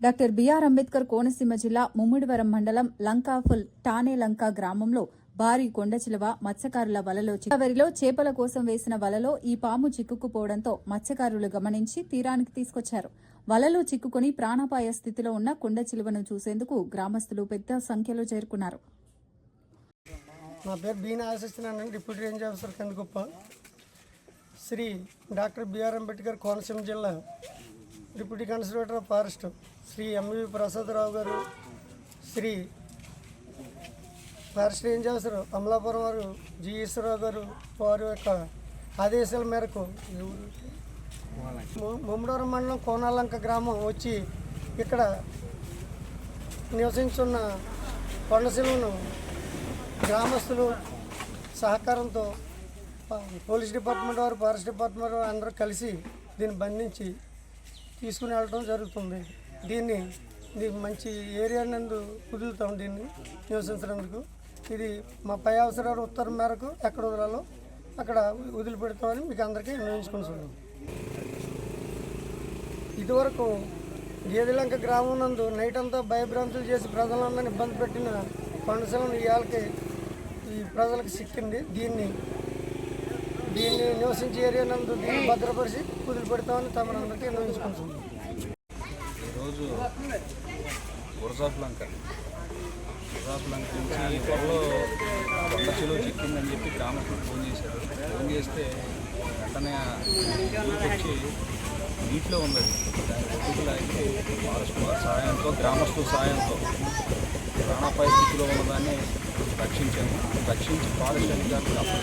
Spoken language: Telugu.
డాక్టర్ బిఆర్ అంబేద్కర్ కోనసీమ జిల్లా ముమ్మిడివరం మండలం లంకాఫుల్ టానేలంక గ్రామంలో భారీ కొండచిలువ మత్స్యకారుల వలలో చివరిలో చేపల కోసం వేసిన వలలో ఈ పాము చిక్కుకుపోవడంతో మత్స్యకారులు గమనించి తీరానికి తీసుకొచ్చారు. వలలో చిక్కుకుని ప్రాణాపాయ స్థితిలో ఉన్న కొండచిలువను చూసేందుకు గ్రామస్తులు పెద్ద సంఖ్యలో చేరుకున్నారు. నా పేరు బీనా ఆశిస్తున్నానండి. Deputy range officer Kandikuppa. Shri doctor BR Ambedkar Konaseema జిల్లా deputy conservator of forest Shri MV Prasada Rao గారు, Shri forest range officer Amalapuram వారు జి ఈశ్వరరావు గారు వారి యొక్క ఆదేశాల మేరకు ముమ్మడివరం మండలం కోనాలంక గ్రామం వచ్చి ఇక్కడ నివసించున్న కొండశిలువను గ్రామస్తులు సహకారంతో పోలీస్ డిపార్ట్మెంట్ వారు, ఫారెస్ట్ డిపార్ట్మెంట్ వారు అందరూ కలిసి దీన్ని బంధించి తీసుకుని వెళ్ళడం జరుగుతుంది. దీన్ని మంచి ఏరియా నందు కుదులుతాం దీన్ని నివసించినందుకు. ఇది మా పై అవసరాలు ఉత్తరం మేరకు ఎక్కడ వదలాలో అక్కడ వదిలిపెడతామని మీకు అందరికీ నిర్ణయించుకుంటున్నాం. ఇదివరకు గేదెలంక గ్రామం నందు నైట్ అంతా భయభ్రాంతులు చేసి ప్రజలందరినీ ఇబ్బంది పెట్టిన కొండశిలను ఇవాళకి ఈ ప్రజలకు సిక్కింది. దీన్ని నివసించే ఏరియా నందు దీన్ని భద్రపరిచి వదిలిపెడతామని తమరందరికీ నిర్ణయించుకుంటున్నాం. ఈరోజు గురజాపులంక నుంచి త్వరలో కొండ చెలువ చిక్కిందని చెప్పి గ్రామస్తులు ఫోన్ చేశారు. ఫోన్ చేస్తే వెంటనే వచ్చి నీటిలో ఉన్నది. దాని కొట్టుకులాగి ఫారెస్ట్ వారి సహాయంతో, గ్రామస్తుల సహాయంతో ప్రాణాపాయ స్థితిలో ఉన్నదాన్ని రక్షించి ఫారెస్ట్ అధికారులకు